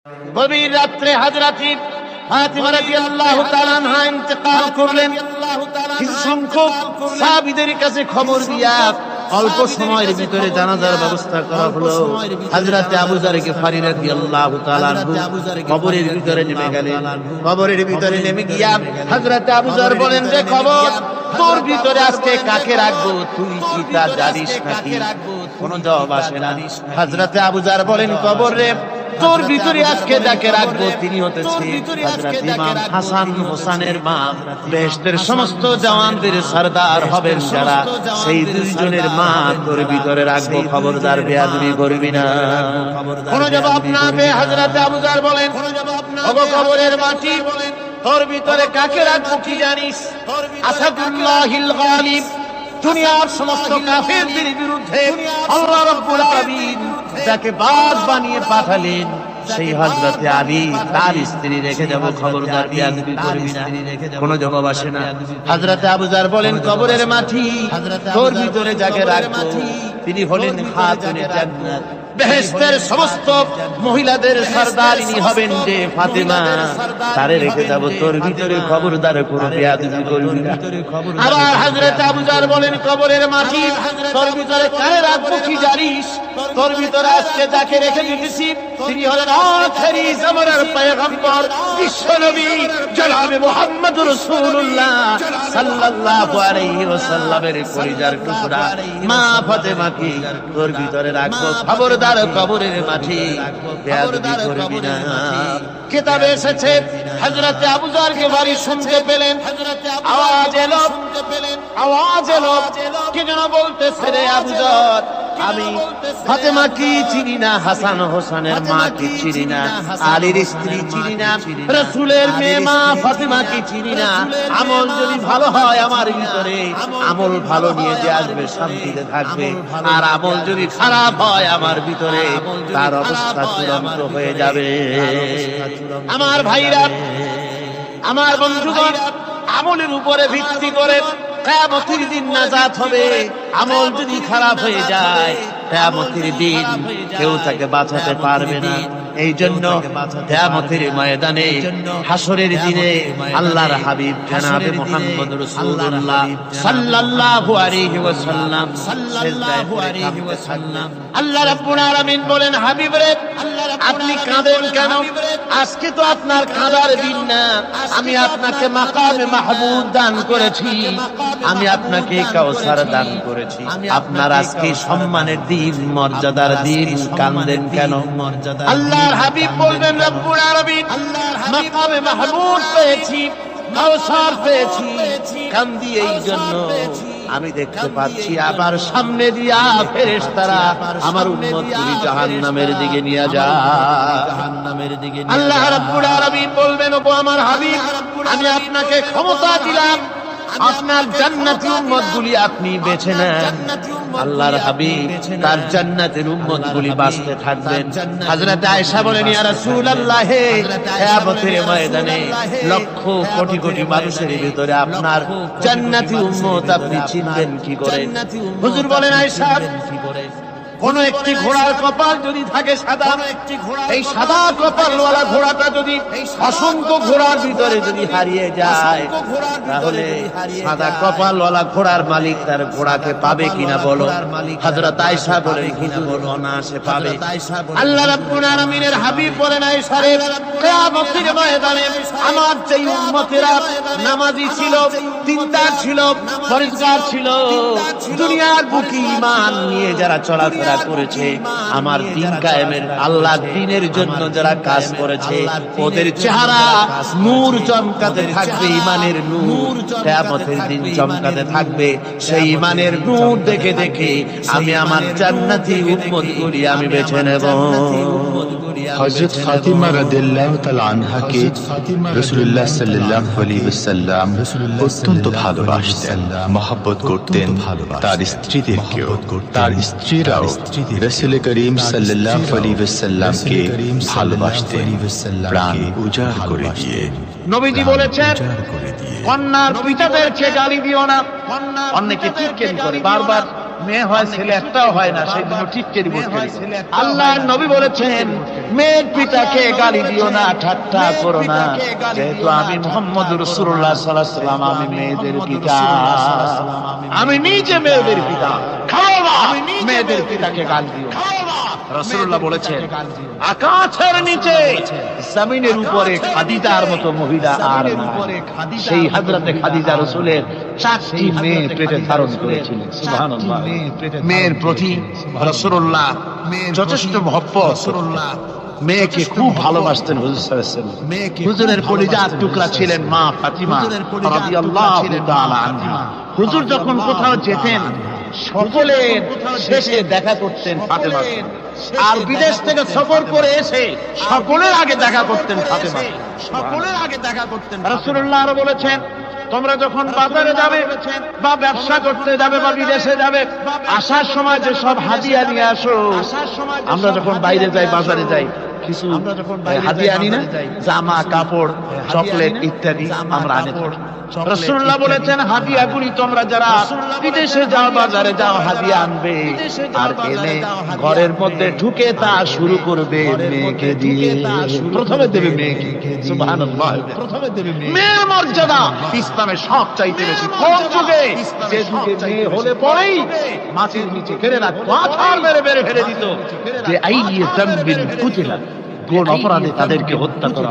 গভীর রাত্রে হযরত ফাতিমা রাদিয়াল্লাহু তাআলা আনহা ইন্তেকাল করলেন। কিছু সংখ্যক সাহাবীদের কাছে খবর দিয়া অল্প সময়ের ভিতরে জানাজার ব্যবস্থা করা হলো। হযরত আবু যর গিফারী রাদিয়াল্লাহু তাআলা কবরের ভিতরে নেমে গেলেন। কবরের ভিতরে নেমে গিয়া হযরত আবু যর বলেন যে খবর, তোর ভিতরে আজকে কাকে রাখবো, তুই কি তা জানিস নাকি? কোন জবাব আসে না। হযরত আবু যর বলেন, কবর রে, তোর ভিতরে আজকে যাকে রাখবো তিনি হতেছে হযরত ইমাম হাসান হোসেনের মা। বেহেশতের সমস্ত জওয়ানদের সরদার হবেন যারা, সেই দুইজনের মা তোর ভিতরে রাখবো। খবরদার বেয়াদবি করবি না। কোন জবাব না পেয়ে হযরত আবু যর বলেন, ওগো কবরের মাটি, তোর ভিতরে কাকে রাখবো কি জানিস? আসাদুল্লাহিল গালিব, দুনিয়ার সমস্ত কাফেরদের বিরুদ্ধে আল্লাহ রাব্বুল আলামিন যাকে বাদ বানিয়ে পাঠালেন, সেই হযরত আলী তার স্ত্রী রেখে যাব। খবরদার বেয়াদবি করবি না। কোন জবাব আসে না। হযরত আবু যর বলেন, কবরের মাটি, তোর ভিতরে যাকে রাখবো তিনি হলেন খাতুনে জান্নাত, বেহেশতের সমস্ত মহিলাদের সরদারিনী হবেন যে ফাতেমা, তারে রেখে যাব তোর ভিতরে। খবরদার কোনো বেয়াদবি করবি না। আবার হযরত আবু যর বলেন, কবরের মাটি, তোর ভিতরে কারে রাখবো কি জানিস? তোর ভিতরে আজকে যাকে রেখে দিতেছি তিনি হলেন আখেরি জামানার পয়গম্বর বিশ্বনবী জনাবে মুহাম্মদুর রাসূলুল্লাহ সাল্লাল্লাহু আলাইহি ওয়াসাল্লামের কলিজার টুকরা মা ফাতেমাকে তোর ভিতরে রাখবো। খবরদার কবরের মাটি, বেয়াদবি করবি না। কিতাবে এসেছে হযরত আবু যর গিফারী শুনতে পেলেন, আওয়াজ এলো, আওয়াজ এলো, কে যেন বলতেছে, রে আবু যর, আমি ফাতেমা কি চিনি না, হাসান হোসেনের মা কি চিনি না, আলীর স্ত্রী চিনি না, রাসূলের মেয়ে মা ফাতেমা কি চিনি না। আমল যদি ভালো হয় আমার ভিতরে, আমল ভালো নিয়ে যে আসবে শান্তিতে থাকবে, আর আমল যদি খারাপ হয় আমার ভিতরে, তার অবস্থা চূড়ান্ত হয়ে যাবে। আমার ভাইরা, আমার বন্ধুগণ, আমলের উপরে ভিত্তি করে কিয়ামতের দিন নাজাত হবে। আমল যদি খারাপ হয়ে যায়, কিয়ামতের দিন কেউ তাকে বাঁচাতে পারবে না। এই জন্য কিয়ামতের ময়দানে, হাসরের দিনে আল্লাহর হাবিব জনাবে মুহাম্মদ রাসূলুল্লাহ সাল্লাল্লাহু আলাইহি ওয়াসাল্লাম সিজদায় পড়ে কাঁদতেছেন। আল্লাহ রাব্বুল আলামিন বলেন, হাবিব রে, আপনি কাঁদেন কেন? আজকে তো আপনার কাঁদার দিন না। আমি আপনাকে মাকামে মাহমুদ দান করেছি, আমি আপনাকে কাউসার দান করেছি। আপনার আজকে সম্মানের দিন, মর্যাদার দিন, কাঁদেন কেন? আল্লাহর হাবিব বলবেন, রব্বুল আলামিন, মাকামে মাহমুদ পেয়েছি, কাউসার পেয়েছি, কান্দি এই জন্য আমি দেখতে পাচ্ছি আবার সামনে দিয়া ফেরেশতারা আমার উম্মতকে জাহান্নামের দিকে নিয়ে যায়। আল্লাহ রাব্বুল আলামিন বলবেন, ওগো আমার হাবিব, আমি আপনাকে ক্ষমতা দিলাম, আপনার জান্নাতি উম্মতগুলি আপনি বেছে নেন। আল্লাহর হাবিব তার জান্নাতের উম্মতগুলি বাঁচতে থাকবেন। হযরত আয়েশা বলেন, ইয়া রাসূলুল্লাহ, কিয়ামতের ময়দানে লক্ষ কোটি কোটি মানুষের ভিতরে আপনার জান্নাতি উম্মত আপনি চিনবেন কি করে? হুজুর বলেন, আয়েশা, কোন একটি ঘোড়ার কপাল যদি থাকে সাদা, এই সাদা কপালওয়ালা ঘোড়াটা যদি অসংখ্য ঘোড়ার ভিতরে যদি হারিয়ে যায়, তাহলে সাদা কপালওয়ালা ঘোড়ার মালিক তার ঘোড়াকে পাবে কিনা বলো? হযরত আয়েশা বলেন, কিনা বলো, অনায়াসে পাবে। আল্লাহ রাব্বুল আলামিনের হাবিব বলেন, আয়েশা রে, কিয়ামতের ময়দানে আমার যেই উম্মতেরা নামাজি ছিল, দিনদার ছিল, পরিষ্কার ছিল, দুনিয়ার বুকে ঈমান নিয়ে যারা চলাফেরা করেছে, আমার দিন কায়েমের, আল্লাহর দ্বীনের জন্য যারা কাজ করেছে, ওদের চেহারা নূর চমকাতে থাকবে, ঈমানের নূর কিয়ামতের দিন চমকাতে থাকবে। সেই ঈমানের নূর দেখে দেখে আমি আমার জান্নাতি উম্মতগুলি আমি বেছে নেব। হযরত ফাতিমা রাদিয়াল্লাহু তাআলা আনহাকে রাসূলুল্লাহ সাল্লাল্লাহু আলাইহি ওয়াসাল্লাম অত্যন্ত ভালোবাসতেন, মহব্বত করতেন। তার স্ত্রীদেরকেও, তার স্ত্রীরাও রাসূল করিম সাল্লাল্লাহু আলাইহি ওয়াসাল্লামকে ভালোবাসতেন প্রাণ উজাড় করে দিয়ে। নবীজি বলেছেন, কন্যার পিতাদেরকে গালি দিও না। অনেকে টিটকেন করে, বারবার মেয়ে হয় ছেলে একটাও হয় না, সেই জন্য টিটকারি বলছে। আল্লাহর নবী বলেছেন মেয়ের পিতাকে গালি দিও না, ঠাট্টা করো না, যেহেতু আমি মুহাম্মদ রাসূলুল্লাহ সাল্লাল্লাহু আলাইহি ওয়াসাল্লাম, আমি মেয়েদের পিতা, আমি নিজে মেয়েদের পিতা, খাও না মেয়েদের পিতাকে গালি দিও না। রাসূলুল্লাহ বলেছেন আকাশের নিচে জমিনের উপরে খাদিজার মতো মহিলা আর নাই। সেই হযরতে খাদিজা রাসূলের 4টি মেয়ে পেটে ধারণ করেছিলেন। সুবহানাল্লাহ। মেয়ের প্রতি রাসূলুল্লাহ যথেষ্ট মহব্বত, মেয়েকে খুব ভালোবাসতেন হুজুর সাল্লাল্লাহু আলাইহি ওয়াসাল্লাম। হুজুরের কলিজার টুকরা ছিলেন মা ফাতিমা রাদিয়াল্লাহু তাআলা আনহা। হুজুর যখন কোথাও যেতেন সকলের শেষে দেখা করতেন ফাতেমা, আর বিদেশ থেকে সফর করে এসে সকলের আগে দেখা করতেন ফাতেমা, সকলের আগে দেখা করতেন। রাসূলুল্লাহ আরো বলেছেন তোমরা যখন বাজারে যাবে বা ব্যবসা করতে যাবে বা বিদেশে যাবে, আসার সময় যে সব হাদিয়া নিয়ে আসো। আমরা যখন বাইরে যাই, বাজারে যাই, কিছু হাদিয়া আনি না, জামা কাপড় চকলেট ইত্যাদি আমরা আনি। রাসূলুল্লাহ বলেছেন হাদিয়াগুলি তোমরা যারা বিদেশে যাও, বাজারে যাও, হাদিয়া আনবে, আর এনে ঘরের মধ্যে ঢুকে তা শুরু করবে মেয়েকে দিয়ে। প্রথমে দেবে মেয়েকে। সুবহানাল্লাহ। প্রথমে দেবে মেয়ে। মেয়ের মর্যাদা ইসলামে সব চাইতে বেশি। কোন যুগে যে যুগে মেয়ে হলে পরেই মাটির নিচে ফেলে রাখতো, আছাড় মেরে মেরে ফেলে দিত, যে আইয়ে যামবিন কুতিলা, কোন অপরাধে তাদেরকে হত্যা করা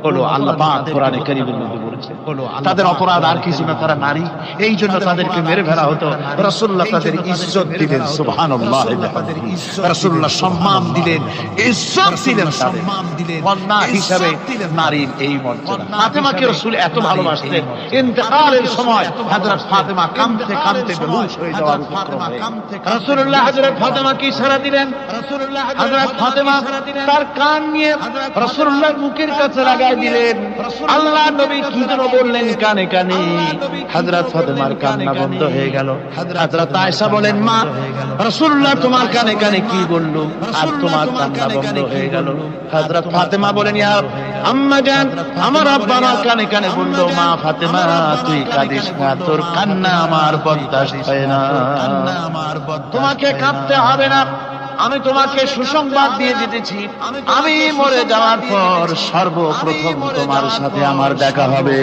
হলো। আল্লাহ পাক কোরআনে কারীমের মধ্যে বলেছেন তাদের অপরাধ আর কিছু না, তারা নারী, এই জন্য তাদেরকে মেরে ফেলা হতো। রাসূলুল্লাহ তাদের ইজ্জত দিলেন। সুবহানাল্লাহ। রাসূলুল্লাহ সম্মান দিলেন, ইজ্জত দিলেন, সম্মান দিলেন, কন্যা হিসাবে নারীর এই মর্যাদা। ফাতেমাকে রাসূল এত ভালোবাসতেন, ইন্তেকালের সময় হযরত ফাতেমা কাঁদতে কাঁদতে বেহুশ হয়ে যাওয়ার উপক্রম হয়ে রাসূলুল্লাহ হযরত ফাতেমাকে ইশারা দিলেন। হযরত ফাতেমা তার কান নিয়ে রাসূলুল্লাহর মুখের কাছে লাগায় দিলেন। আল্লাহ নবী কি যেন বললেন কানে কানে, হযরত ফাতেমার কান্না বন্ধ হয়ে গেল। হযরত আয়েশা বলেন মা রাসূলুল্লাহ তোমার কানে কানে কি বলল আর তোমার কান্না বন্ধ হয়ে গেল? হযরত ফাতেমা বলেন ইয়া আম্মা জান, আমার আব্বা আমার কানে কানে বলল মা ফাতেমা তুই কাঁদিস না, তোর কান্না আমার বরদাস্ত হয় না, তোমাকে কাঁদতে হবে না। আমি তোমাকে সুসংবাদ দিয়ে দিতেছি, আমি মরে যাওয়ার পর সর্বপ্রথম তোমার সাথে আমার দেখা হবে।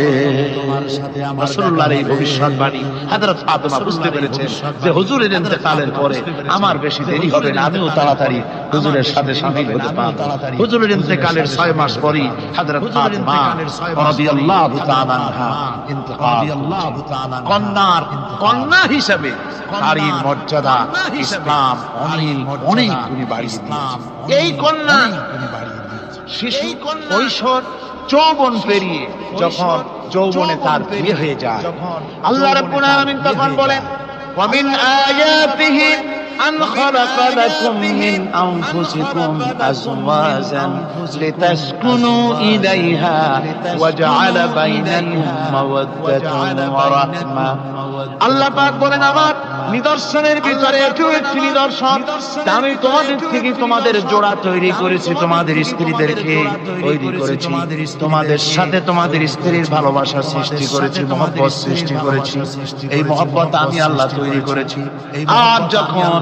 রাসূলুল্লাহর এই ভবিষ্যৎবাণী হযরত ফাতেমা বুঝতে পেরেছেন যে হুজুরের ইন্তেকালের পরে আমার বেশি দেরি হবে না, আমিও তাড়াতাড়ি হুজুরের সাথে শামিল হতে পারব। হুজুরের ইন্তেকালের 6 মাস পরেই হযরত ফাতেমা রাদিয়াল্লাহু তাআলা আনহা ইন্তেকাল। কন্যা হিসেবে নারীর মর্যাদা ইসলাম অনেক গুণে বাড়িয়ে দিয়েছে। এই কন্যা শিশু কৈশোর যৌবন পেরিয়ে যখন যৌবনে তার বিয়ে হয়ে যায়, আল্লাহ রাব্বুল আলামিন তখন বলেন ওয়ামিন আয়াতিহি আন খালাকা লাকুম মিন আনফুসিকুম আজওয়াজান লিতাসকুনু ইলাইহা ওয়া জাআলা বাইনাকুম মাওয়াদ্দাতান ওয়া রাহমা। আল্লাহ পাক বলেন আমার নিদর্শনের ভিতরে এটিও একটি নিদর্শন, আমি তোমাদের থেকে তোমাদের জোড়া তৈরি করেছি, তোমাদের স্ত্রীদেরকে তৈরি করেছি, তোমাদের সাথে তোমাদের স্ত্রীর ভালোবাসা সৃষ্টি করেছি, মহব্বত সৃষ্টি করেছি। এই মহব্বত আমি আল্লাহ তৈরি করেছি। আর যখন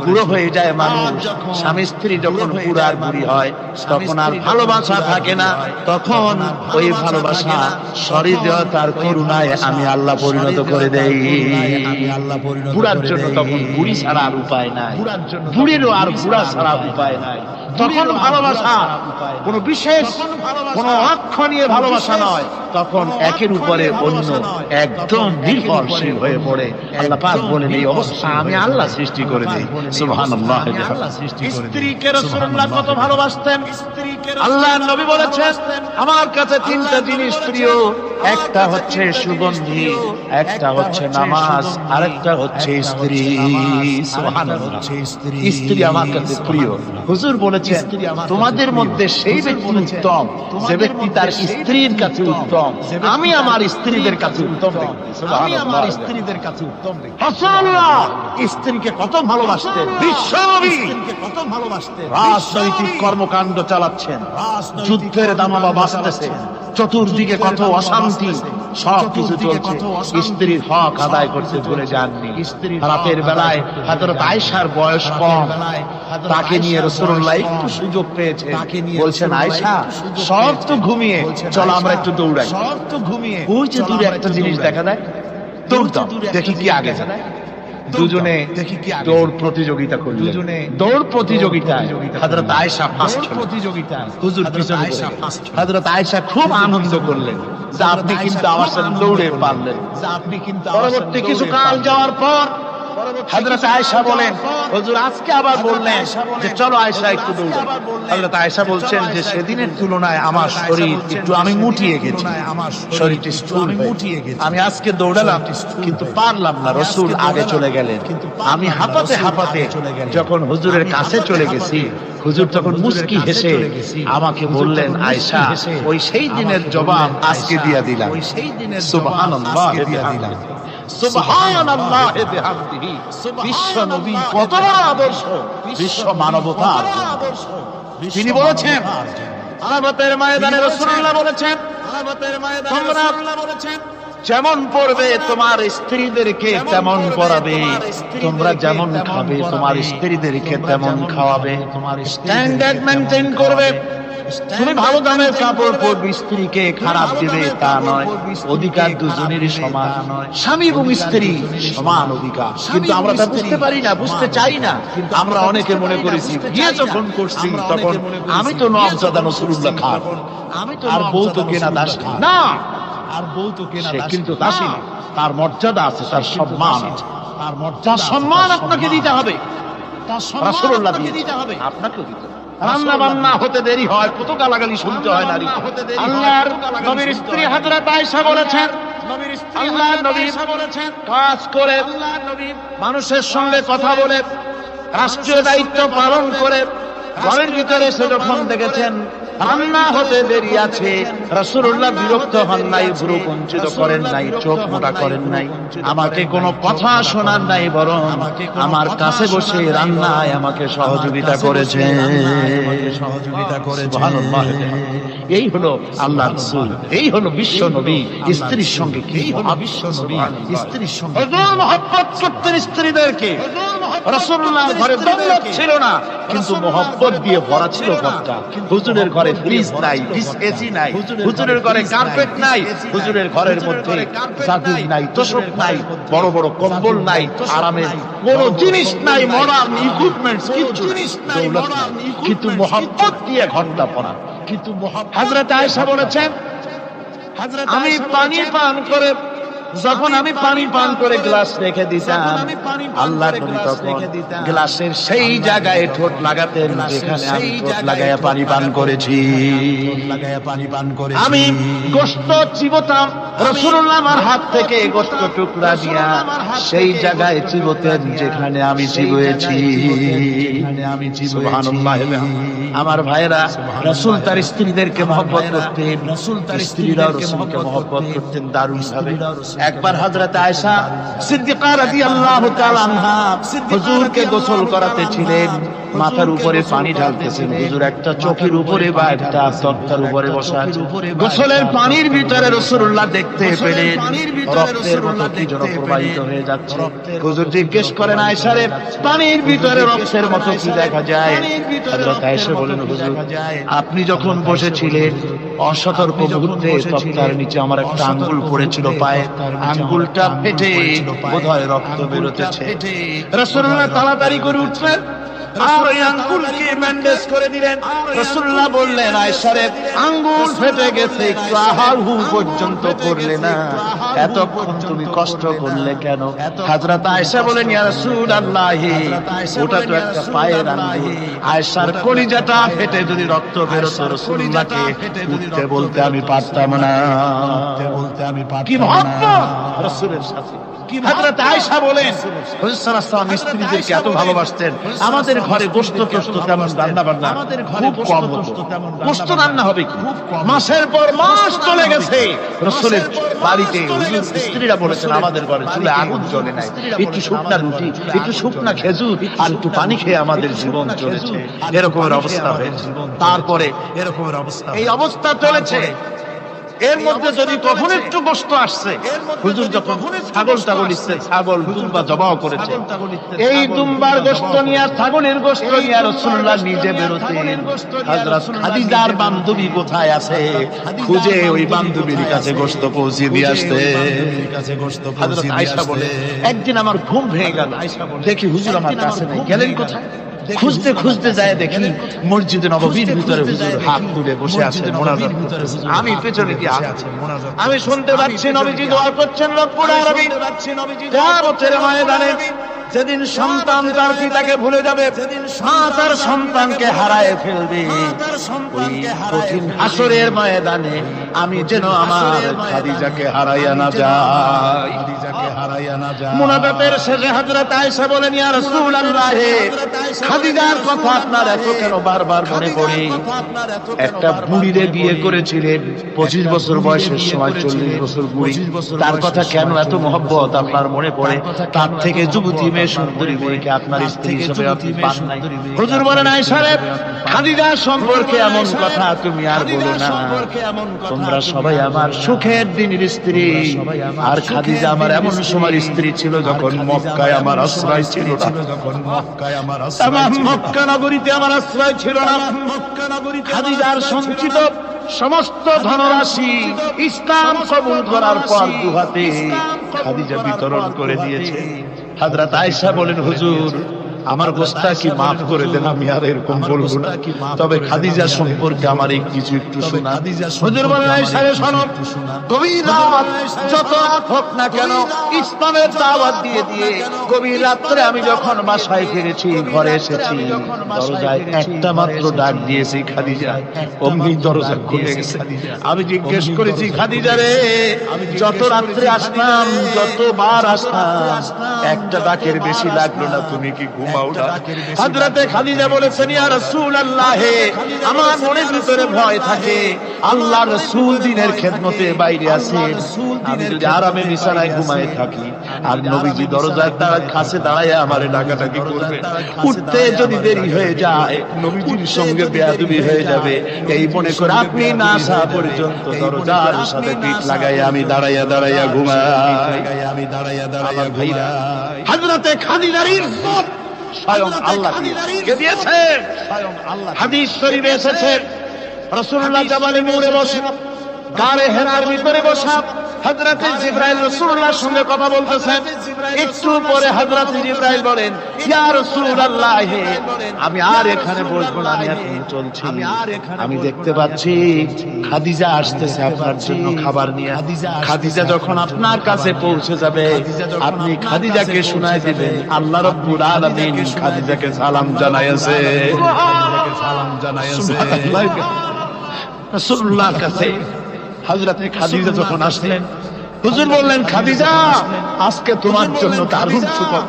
বুড়ো হয়ে যায় মানুষ, স্বামী স্ত্রী যখন বুড়ো আর বুড়ি হয়, তখন আর ভালোবাসা থাকে না, তখন ওই ভালোবাসা সহৃদয়তার করুণায় আমি আল্লাহ পরিণত করে দেই। বুড়ার জন্য তখন বুড়ি ছাড়া আর উপায় নাই, বুড়িরও আর বুড়া ছাড়া উপায় নাই। তখন ভালোবাসা কোনো বিশেষ কোনো অক্ষ নিয়ে ভালোবাসা নয়, তখন একের উপরে অন্য একদম নির্ভরশীল হয়ে পড়ে। আল্লাহ পাক বলেন এই অবস্থা আমি আল্লাহ সৃষ্টি করে দেই। সুবহানাল্লাহ। স্ত্রীকে রাসূলুল্লাহ কত ভালোবাসতেন। আল্লাহর নবী বলেছেন আমার কাছে 3টা জিনিস প্রিয়, একটা হচ্ছে সুগন্ধি, একটা হচ্ছে নামাজ, আরেকটা হচ্ছে স্ত্রী। সুবহানাল্লাহ। স্ত্রী আমার কাছে প্রিয়। হুজুর বলেছেন তোমাদের মধ্যে সেই ব্যক্তি উত্তম যে ব্যক্তি তার স্ত্রীর কাছে উত্তম। আমি আমার স্ত্রীদের কাছে উত্তম ব্যক্তি। সুবহানাল্লাহ। রাসূলুল্লাহ স্ত্রীকে কত ভালোবাসতেন, বিশ্বনবী কত ভালোবাসতেন। রাজনৈতিক কর্মকাণ্ড চালাচ্ছেন, যুদ্ধের দামামা বাজতেছে, চতুর্দিকে কত অশান্তি, সবকিছু চলছে, স্ত্রীর হক আদায় করতে ভুলে যাননি। রাতের বেলায় হযরত আয়েশার বয়স কম, তাকে নিয়ে রাসূলুল্লাহ একটু সুযোগ পেয়েছে, বলছেন আয়েশা সব তো ঘুমিয়ে, চলো আমরা একটু দৌড়াই। ওই যে দূরে একটা জিনিস দেখা যায়, দৌড় দাও দেখি কি আগে যায়। দুজনে দৌড় প্রতিযোগিতা করলেন। দৌড় প্রতিযোগিতায় হযরত আয়েশা ফার্স্ট প্রতিযোগিতায়, হুজুর পিছনে। হযরত আয়েশা খুব আনন্দ করলেন যে আপনি কিন্তু আমার সাথে দৌড়ে পারলেন। পরবর্তী কিছু কাল যাওয়ার পর হযরত আয়েশা বলেন, হুজুর আজকে আবার বললেন যে চলো আয়েশা একটু দৌড়াই। হযরত আয়েশা বলছেন যে সেদিনের তুলনায় আমার শরীর একটু আমি মুটিয়ে গেছি, শরীরটি স্থূল হয়ে গেছে। আমি আজকে দৌড়ালাম কিন্তু পারলাম না, রাসূল আগে চলে গেলেন। আমি হাঁপাতে হাঁপাতে যখন হুজুরের কাছে চলে গেছি, হুজুর তখন মুস্কি হেসে আমাকে বললেন, আয়েশা ওই সেই দিনের জবাব আজকে দিয়া দিলাম। সুবহানাল্লাহ, সুবহানাল্লাহ বিহামদিহি। বিশ্ব নবী কত বড় আদর্শ, বিশ্ব মানবতার আদর্শ। তিনি বলেছেন কিয়ামতের ময়দানে, রাসূলুল্লাহ বলেছেন তোমরা যেমন পড়বে তোমার স্ত্রীদেরকে তেমন পড়াবে, তোমরা যেমন খাবে তোমার স্ত্রীদেরকে তেমন খাওয়াবে। স্ট্যান্ডার্ড মেইনটেইন করবে। তুমি ভালো দামের কাপড় পরবে, স্ত্রীকে খারাপ দিবে তা নয়। অধিকার দুজনেরই সমান, স্বামী এবং স্ত্রী সমান অধিকার। কিন্তু আমরা তা বুঝতে পারি না, বুঝতে চাই না। আমরা অনেকে মনে করেছি বিয়ে যখন করছি তখন আমি তো নওয়াবজাদা রাসূলুল্লাহ খান, আর বউ তো কেনা দাস না। সে কিন্তু দাসী না, তার মর্যাদা আছে, তার সম্মান, তার সম্মান আপনাকে দিতে হবে। রাসূলুল্লাহ দিতে হবে, আপনাকেও দিতে হবে। রান্না বান্না হতে দেরি হয়, কত গালাগালি শুনতে হয় নারী। আল্লাহর নবীর স্ত্রী হযরত আয়েশা বলেছেন, আল্লাহর নবী কাজ করে, মানুষের সঙ্গে কথা বলে, রাষ্ট্রীয় দায়িত্ব পালন করে, ঘরের ভিতরে এসে যখন দেখেছেন রান্না হতে দেরি আছে, রাসূলুল্লাহ বিরক্ত হন নাই, ভ্রু কুঞ্চিত করেন নাই, চোখ মোটা করেন নাই, আমাকে কোনো কথা শোনান নাই, বরং আমার কাছে বসে রান্নায় আমাকে সহযোগিতা করেছেন। সুবহানাল্লাহ। এই হলো আল্লাহর রাসূল, এই হলো বিশ্ব নবী। স্ত্রীর সঙ্গে কি বিশ্ব নবী, স্ত্রীর সঙ্গে হুজুর মহব্বত করতেন স্ত্রীদেরকে। রাসূলুল্লাহর ঘরে দৌলত ছিল না, কিন্তু মহব্বত দিয়ে ভরা ছিল ঘরটা। হুজুরের ঘরে ফ্রিজ নাই, এসি নাই, হুজুরের ঘরে কার্পেট নাই, হুজুরের ঘরের মধ্যে চাদর নাই, তোশক নাই, বড় বড় কম্বল নাই, আরামের কোন জিনিস নাই, মডার্ন ইকুইপমেন্টস কিছু নাই, কিন্তু মহব্বত দিয়ে ঘরটা ভরা। কিন্তু হযরত আয়েশা বলেছেন, আমি পানি পান করে, যখন আমি পানি পান করে গ্লাস রেখে দিতাম, আল্লাহর নবী তখন গ্লাসের সেই জায়গায় ঠোঁট লাগাতেন যেখানে আমি ঠোঁট লাগায়া পানি পান করেছি। আমি গোশত চিবোতাম, রাসূলুল্লাহ আমার হাত থেকে গোশত টুকরা দিয়া সেই জায়গায় চিবোতেন যেখানে আমি চিবুয়েছি। সুবহানাল্লাহ। আমার ভাইরা, রাসূল তার স্ত্রীদেরকে মহব্বত করতেন, রাসূল তার স্ত্রীরাও রাসূলকে মহব্বত করতেন দারুণ ভাবে। একবার হযরত আয়েশা সিদ্দিকা রাদিয়াল্লাহু তাআলা আনহা হুজুরকে গোসল করাতে ছিলেন, মাথার উপরে পানি ঢালতেছেন, হুজুর একটা চোখের উপরে বা একটা তক্তার উপরে বসা আছে। গোসলের পানির ভিতরে রাসূলুল্লাহ দেখতে পেলেন রক্তের মতো কি যেন প্রবাহিত হয়ে যাচ্ছে। হুজুর জিজ্ঞেস করেন, আয়েশা রে, পানির ভিতরে রক্তের মতো কি দেখা যায়? হযরত আয়েশা বলেন, হুজুর আপনি যখন বসেছিলেন অসতর্ক মুহূর্তে তক্তার নিচে আমার একটা আঙ্গুল পড়েছিল পায়ে, আঙ্গুলটা ফেটে বোধহয় রক্ত বেরোতেছে। রাসূলুল্লাহ তাড়াতাড়ি করে উঠলেন আর ওই আঙ্গুলকে ব্যান্ডেজ করে দিলেন। রাসূলুল্লাহ বললেন, আয়েশা রে, আঙ্গুল ফেটে গেছে, একটু আহাহু পর্যন্ত করলে না, এতক্ষণ তুমি কষ্ট করলে কেন? হযরত আয়েশা বলেন, ইয়া রাসূলুল্লাহ, ওটা তো একটা পায়ের আঙ্গুল। আয়েশার কলিজাটা ফেটে যদি রক্ত বেরোতো রাসূলুল্লাহকে উঠতে বলতে আমি পারতাম না। কি মহব্বত রাসূলের সাথে। হযরত আয়েশা বলেন, হুজুর সাল্লাল্লাহু আলাইহি ওয়াসাল্লাম স্ত্রীদেরকে এত ভালোবাসতেন। আমাদের ঘরে গোশত টোস্ত তেমন রান্না বান্না খুব কম হতো। গোশত রান্না হবে কি, মাসের পর মাস চলে গেছে রাসূলের বাড়িতে। হুজুর স্ত্রীরা বলেছেন, আমাদের ঘরে চুলে আগুন জ্বলে নাই, একটু শুকনা রুটি, একটু শুকনা খেজুর আর একটু পানি খেয়ে আমাদের জীবন চলেছে। এরকমের অবস্থা হয়েছে। তারপরে এই অবস্থা চলেছে। এর মধ্যে যদি কখনো একটু গোশত আসছে, হুজুর যখন ছাগল টাগল ইচ্ছে ছাগল দুম্বা জবাও করেছে, এই দুম্বার গোশত নিয়ে ছাগলের গোশত নিয়ে রাসূলুল্লাহ নিজে বেরোতেন। হযরত খাদিজার বান্ধবী কোথায় আছে খুঁজে ওই বান্ধবীর কাছে গোশত পৌঁছে দিয়ে আসতে। হযরত আয়েশা বলে, একদিন আমার ঘুম ভেঙে গেল, দেখি হুজুর আমার কাছে নেই, গেলেন কোথায়? খুঁজতে খুঁজতে যায় দেখি মসজিদে নববীর ভিতরে হুজুর হাত তুলে বসে আছেন, মুনাজাত করতেছেন। আমি পেছনে গিয়ে আমি শুনতে পাচ্ছি নবীজি দোয়া করছেন, রব্বুল আলামিন কিয়ামতের ময়দানে যেদিন সন্তান তার পিতাকে ভুলে যাবে, মা তার সন্তানকে হারায় ফেলবে, ওই কঠিন হাসরের ময়দানে আমি যেন আমার খাদিজাকে হারাইয়া না যাই। মুনাজাতের শেষে হযরত আয়েশা বলেন, ইয়া রাসূলুল্লাহ, খাদিজার কথা আপনার এত কেন বারবার মনে পড়ে? একটা বুড়িরে বিয়ে করেছিলেন 25 বছর বয়সের সময়, 40 বছর বুড়ি, তার কথা কেন এত মহব্বত আপনার মনে পড়ে? তার থেকে যুবতী মেয়ে, সুন্দরী মেয়েকে আপনার স্ত্রী হিসেবে আপনি পান নাই। হুজুর বলেন, আয়েশা রে, খাদিজা সম্পর্কে এমন কথা তুমি আর বলো না। তোমরা সবাই আমার সুখের দিনের স্ত্রী, আর খাদিজা আমার এমন সময়ের স্ত্রী ছিল যখন মক্কায় আমার আশ্রয় ছিল না, তামাম মক্কা নগরীতে আমার আশ্রয় ছিল না। খাদিজার সঞ্চিত সমস্ত ধনরাশি ইসলাম কবুল করার পর দুহাতে খাদিজা বিতরণ করে দিয়েছে। হযরত আয়েশা বলেন, হুজুর আমার গোস্তাকি মাফ করে দেন, আমি আর এরকম বলবো না, তবে খাদিজা সম্পর্কে আমার এই কিছু একটু শোনা। হুজুর বলেন, আয়েশা রে শোনো, গভীর রাত যত রাত হোক না কেন, ইসলামের দাওয়াত দিয়ে দিয়ে গভীর রাত্রে আমি যখন বাসায় ফিরেছি, ঘরে এসেছি, দরজায় একটা মাত্র ডাক দিয়েছি, খাদিজা, অমনি দরজা খুলে গেছে। আমি জিজ্ঞেস করেছি, খাদিজা রে, যত রাত্রে আসলাম, যতবার আসলাম, একটা ডাকের বেশি লাগলো না, তুমি কি ঘুমাও না? হযরতে খাদিজা বলেছেন, ইয়া রাসূলুল্লাহ, আমার মনের ভিতরে ভয় থাকে, আল্লাহর রাসূল দ্বীনের খেদমতে বাইরে আছেন, আমি যদি আরামে বিছানায় ঘুমায় থাকি আর নবীজি দরজার কাছে দাঁড়ায় আমারে ডাকাডাকি করবে, উঠতে যদি দেরি হয়ে যায় নবীজির সঙ্গে বেয়াদবি হয়ে যাবে, এই মনে করে আপনি না আসা পর্যন্ত দরজার সাথে পিঠ লাগাই আমি দাঁড়াইয়া দাঁড়াইয়া ঘুমাই। আমার ভাইরা, হযরতে খাদিজার ইজ্জত স্বয়ং আল্লাহ দিয়েছেন। হাদিস শরীফে এসেছে, রাসূলুল্লাহ জাবালে নূরে বসে, গারে হেরার ভিতরে বসা, হযরতে জিবরাইল রাসূলুল্লাহর সঙ্গে কথা বলতেছেন। একটু পরে হযরতে জিবরাইল বলেন, ইয়া রাসূলুল্লাহ, আমি আর এখানে বসবো না, আমি এখন চলছি। আমি দেখতে পাচ্ছি খাদিজা আসতেছে আপনার জন্য খাবার নিয়ে। খাদিজা যখন আপনার কাছে পৌঁছে যাবে, আপনি খাদিজাকে শোনায় দিবেন আল্লাহ রাব্বুল আলামিন খাদিজাকে সালাম জানাইছে। রাসূলুল্লাহর কাছে হযরতে খাদিজা যখন আসলেন, হুজুর বললেন, খাদিজা, আজকে তোমার জন্য দারুণ সুখবর।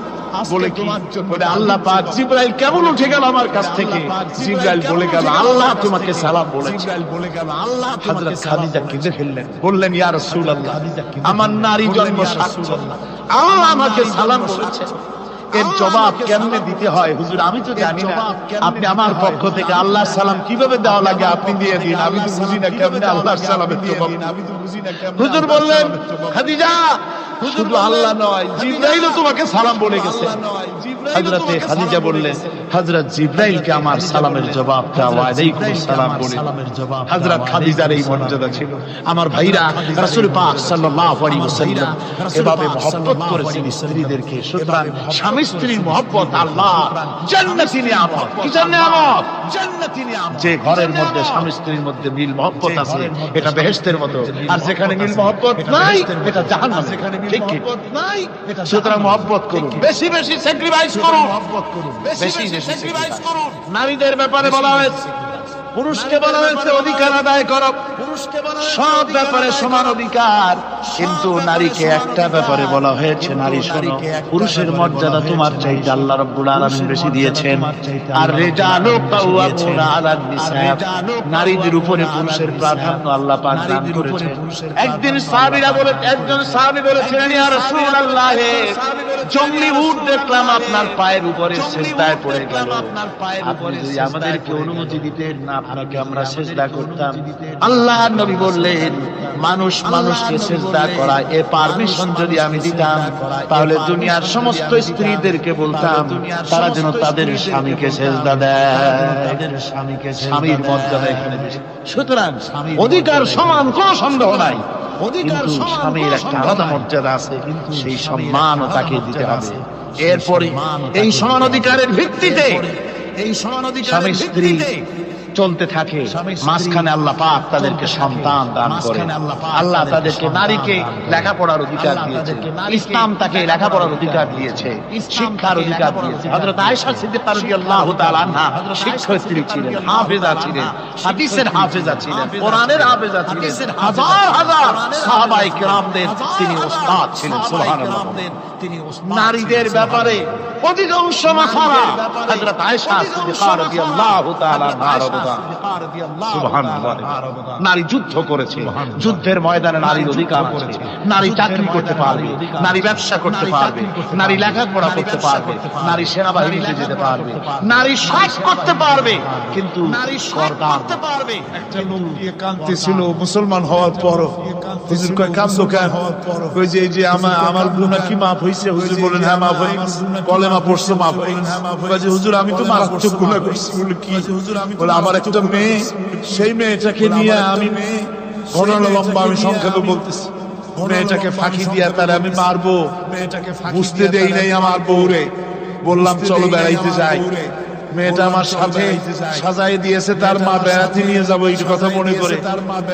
বলে কি? বলে আল্লাহ পাক জিবরাইল কেমন উঠে গেল আমার কাছ থেকে, জিবরাইল বলে গেল আল্লাহ তোমাকে সালাম বলেছে। হযরত খাদিজা কেঁদে ফেললেন, বললেন, ইয়া রাসূলুল্লাহ, আমার নারী জন্ম সার্থক, আল্লাহ আমাকে সালাম বলেছে। এর জবাব কেমনে দিতে হয় হুজুর আমি তো জানি না, আপনি আমার পক্ষ থেকে আল্লাহর সালাম কিভাবে দেওয়া লাগে আপনি দিয়ে দিন, আমি তো বুঝি না কেমনে আল্লাহর সালামের জবাব। হুজুর বললেন, খাদিজা, শুধু আল্লাহ নয়, জিবরাইলও তোমাকে সালাম বলে গেছে। হযরতে খাদিজা বললেন, হযরত জিবরাইলকে আমার সালামের জবাব দাও, ওয়ালাইকুম সালাম বলে। হযরত খাদিজার এই মর্যাদা ছিল। আমার ভাইরা, রাসূল পাক সাল্লাল্লাহু আলাইহি ওয়াসাল্লাম এভাবে মহব্বত করেছেন স্ত্রীদেরকে। সুতরাং স্বামী স্ত্রীর মহব্বত আল্লাহ জান্নাতি নিয়ামত। কি নিয়ামত? জান্নাতি নিয়ামত। যে ঘরের মধ্যে স্বামী স্ত্রীর মধ্যে মিল মহব্বত আছে, এটা বেহেশতের মতো, আর যেখানে মিল মহব্বত নাই, এটা জাহান্নাম। ঠিক কি? সুতরাং মহব্বত করুন, বেশি বেশি স্যাক্রিফাইস করুন, বেশি বেশি স্যাক্রিফাইস করুন। নারীদের ব্যাপারে বলা হয়েছে, পুরুষকে বলা হয়েছে অধিকার আদায় করো, সব ব্যাপারে সমান অধিকার, কিন্তু নারীকে একটা ব্যাপারে বলা হয়েছে, নারী শোনো, পুরুষের মর্যাদা তোমার চাইতে আল্লাহ রাব্বুল আলামিন বেশি দিয়েছেন। আর রিজালু কাওয়ামুনা আলান নিসা, নারীদের উপরে পুরুষের প্রাধান্য আল্লাহ পাক দান করেছেন। একজন সাহাবী বলেছিলেন, ইয়া রাসূলুল্লাহ, জঙ্গলি উট দেখলাম আপনার পায়ের উপরে সিজদায় পড়ে গেল, আপনি যদি আমাদেরকে অনুমতি দিতেন না আপনাকে আমরা সিজদা করতাম। আল্লাহ আল্লাহর নবী বললেন, মানুষ মানুষকে সেজদা করা এ পারমিশন যদি আমি দিতাম, তাহলে দুনিয়ার সমস্ত স্ত্রীদেরকে বলতাম তারা যেন তাদের স্বামীকে সেজদা দেয়। স্বামীর মর্যাদা এখানে বেশি। সুতরাং অধিকার সমান, কোনো সন্দেহ নাই, কিন্তু স্বামীর একটা আলাদা মর্যাদা আছে, সেই সম্মানও তাকে দিতে হবে। এরপরে এই সমান অধিকারের ভিত্তিতে স্বামী স্ত্রী চলতে থাকে, মাঝখানে আল্লাহ পাক তাদেরকে সন্তান দান করেন। আল্লাহ তাদেরকে, নারীকে লেখাপড়ার অধিকার দিয়েছে, ইসলাম তাকে লেখাপড়ার অধিকার দিয়েছে, শিক্ষার অধিকার দিয়েছে। হযরত আয়েশা সিদ্দিকা রাদিয়াল্লাহু তাআলা আনহা শিক্ষয়িত্রী ছিলেন, হাফেজা ছিলেন, হাদিসের হাফেজা ছিলেন, কোরআনের হাফেজা ছিলেন, হাজার হাজার সাহাবায়ে কেরামদের তিনি উস্তাদ ছিলেন। সুবহানাল্লাহ। নারীদের ব্যাপারে অধিকাংশ মাসালা হযরত আয়েশা সিদ্দিকা রাদিয়াল্লাহু তাআলা আনহা। সুবহানাল্লাহ। নারী যুদ্ধ করেছে, যুদ্ধের ময়দানে নারীর অধিকার আছে। নারী চাকরি করতে পারবে, নারী ব্যবসা করতে পারবে, নারী লেখাপড়া করতে পারবে, নারী সেনাবাহিনীতে যেতে পারবে, নারী সব করতে পারবে, কিন্তু নারী সব করতে পারবে। একটা লোক দিয়ে কাঁদতেছিল মুসলমান হওয়ার পর। হুজুর কয় কাঁদছো কেন? ওই যে এই যে আমার গুনাহ কি মাফ হইছে? হুজুর বলেন হ্যাঁ মাফ হইছে। কলেমা পড়ছো মাফ হইছে। বলে হুজুর আমি তো মারাত্মক গুনাহ করছি। বলে কি? বলে আমার একটা মেয়ে, সেই মেয়েটাকে নিয়ে আমি ঘটনা লম্বা, আমি সংক্ষেপে বলতেছি। মেয়েটাকে ফাঁকি দিয়া তার আমি মারবো, বুঝতে দেই নাই আমার বউরে। বললাম চলো বেড়াইতে যাই। মেয়েটা আমার সাথে সাজাই দিয়েছে, তার মা বেড়াতে নিয়ে যাবো এই কথা মনে করে।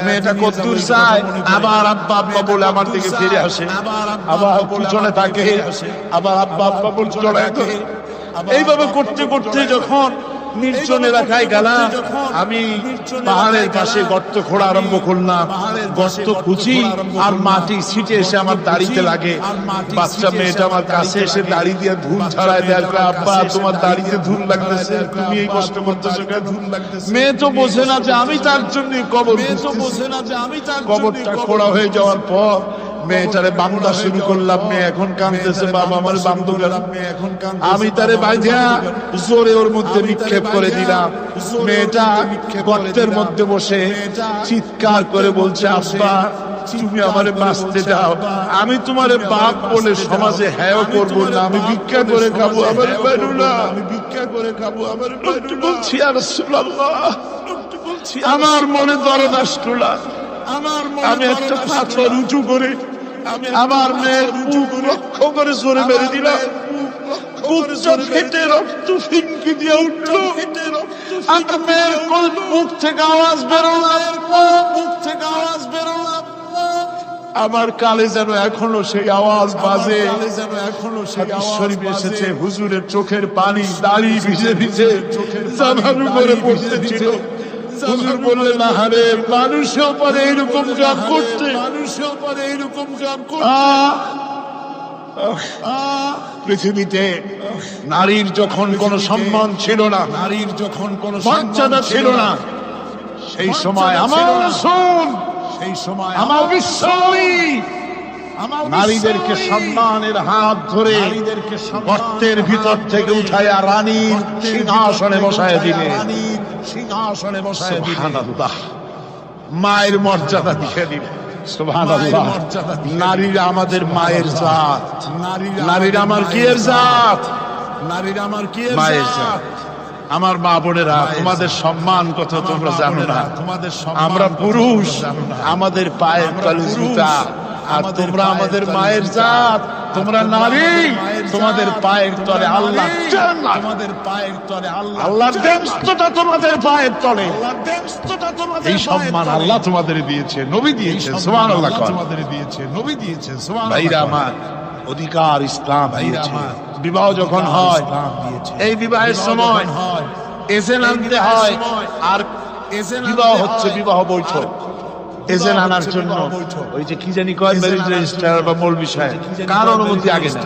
মেয়েটা কতদূর যায়, আবার আব্বা আব্বা বলে আমার দিকে ফিরে আসে, আবার পিছনে থাকে, আবার আব্বা আব্বা বলে চলে আসে। এইভাবে করতে করতে যখন নির্জন এলাকায় গেলাম, আমি পাহাড়ের পাশে গর্ত খোঁড়া আরম্ভ করলাম। গর্ত খুঁজি আর মাটি ছিটে এসে আমার দাড়িতে লাগে। বাচ্চা মেয়েটা আমার কাছে এসে দাড়ি দিয়ে ধুল ছাড়ায় দেয়, আব্বা তোমার দাড়িতে ধুল লাগতেছে, তুমি এই কষ্ট করতেছো কেন? মেয়ে তো বোঝে না যে আমি তার জন্য কবর, কবরটা খোঁড়া হয়ে যাওয়ার পর মেয়েটারে বান্দা শুরু করলাম। মেয়ে এখন কাঁদতেছে, বাবা আমার বান্ধব। আমি তারে বাইধা জোরে ওর মধ্যে নিক্ষেপ করে দিলাম। মেয়েটা গর্তের মধ্যে বসে চিৎকার করে বলছে, আব্বা তুমি আমারে বাঁচতে দাও, আমি তোমারে বাপ বলে সমাজে হ্যাঁ করবো না, আমি ভিক্ষা করে খাবো, আমার বাইরু না, আমি ভিক্ষা করে খাবো, আমার বাইরু বলছি। আর রাসূলুল্লাহ, আমার মনে দরদ আসলো। আমি একটা পাথর উঁচু করে আমার মেয়ের বুক লক্ষ্য করে জোরে মেরে দিলাম। বুকটা ফেটে রক্ত ফিনকি দিয়ে উঠলো। আমার মেয়ের বুক থেকে আওয়াজ বেরোলো, বুক থেকে আওয়াজ বেরোলো। আমার কালে যেন এখনো সেই আওয়াজ বাজে। হাদিস শরীফে এসেছে, হুজুরের চোখের পানি দাড়ি ভিজে ভিজে জানার উপরে পড়তেছিল। হুজুর বললেন, আহারে মানুষও পারে এরকম কাজ করতে, মানুষও পারে এরকম কাজ করতে। পৃথিবীতে নারীর যখন কোনো সম্মান ছিল না, নারীর যখন কোনো মর্যাদা ছিল না, সেই সময় আমার রাসূল, সেই সময় আমার বিশ্বনবী নারীদেরকে সম্মানের হাত ধরে গর্তের ভিতর থেকে উঠাইয়া রানীর সিংহাসনে বসায় দিবে। সিংহাসনে বসায় সুবহানাল্লাহ, মায়ের মর্যাদা দিয়ে দিবে। সুবহানাল্লাহ। নারীরা আমাদের মায়ের জাত, নারীরা আমার কিয়ের জাত, নারীরা আমার কিয়ের জাত। আমার মা বোনেরা, তোমাদের সম্মান কথা তোমরা জানো না। আমরা পুরুষ, আমাদের পায়ের তলে জুতা, আর তোমরা আমাদের মায়ের জাত। তোমরা নারী, তোমাদের পায়ের তলে আল্লাহ, তোমাদের পায়ের তলে আল্লাহ, আল্লাহর ব্যস্ততা তোমাদের পায়ের তলে। এই সম্মান আল্লাহ তোমাদের দিয়েছে, নবী দিয়েছে। সুবহানাল্লাহ। তোমাদের দিয়েছে, নবী দিয়েছে। সুবহানাল্লাহ। ভাইরা আমার, অধিকার ইসলাম দিয়েছে। বিবাহ যখন হয়, এই বিবাহের সময় এজেন্ট আনতে হয়, আর বিবাহ হচ্ছে বিবাহ বৈঠক। এজেন্ট আনার জন্য ওই যে কি জানি কয় ম্যারেজ রেজিস্ট্রার বা মৌলবি সাহেব, কার অনুমতি আগে না?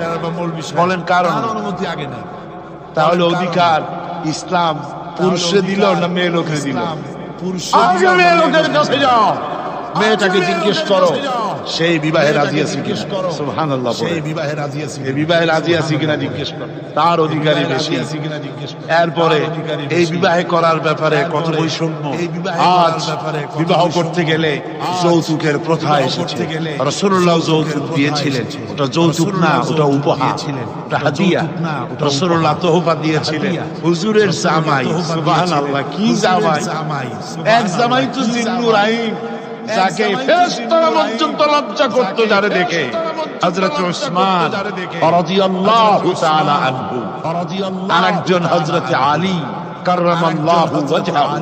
বলেন কার অনুমতি আগে না? তাহলে অধিকার ইসলাম পুরুষে দিল না মেয়ে লোকে দিল? পুরুষ মেয়ে লোকের কাছে যাও, মেয়েটাকে জিজ্ঞেস করো সেই বিবাহে রাজি আছে কিনা, সুবহানাল্লাহ, সেই বিবাহে রাজি আছে, এই বিবাহে রাজি আছে কিনা জিজ্ঞেস করো, তার অধিকারী বেশি। এরপরে এই বিবাহে করার ব্যাপারে কত বৈষম্য, আজ বিবাহ করতে গেলে যৌতুকের প্রথা এসেছে। রাসূলুল্লাহ যৌতুক দিয়েছিলেন, ওটা যৌতুক না, ওটা উপহার, ওটা হাদিয়া। রাসূলুল্লাহ তোহফা দিয়েছিলেন হুজুরের জামাই, সুবহানাল্লাহ, কি জামাই, এক জামাই তো জিন্নুরাইন, যাকে ফেরেশতারা পর্যন্ত লজ্জা করত যারে দেখে, হযরত উসমান রাদিয়াল্লাহু তাআলা আনহু। আরেকজন হযরত আলী কাররামাল্লাহু ওয়াজহাহু,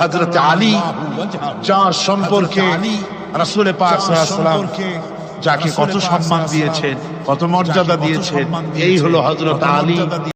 হযরত আলী যার সম্পর্কে রাসূল পাক সাল্লাল্লাহু আলাইহি ওয়াসাল্লাম যাকে কত সম্মান দিয়েছেন, কত মর্যাদা দিয়েছেন, এই হলো হযরত আলী।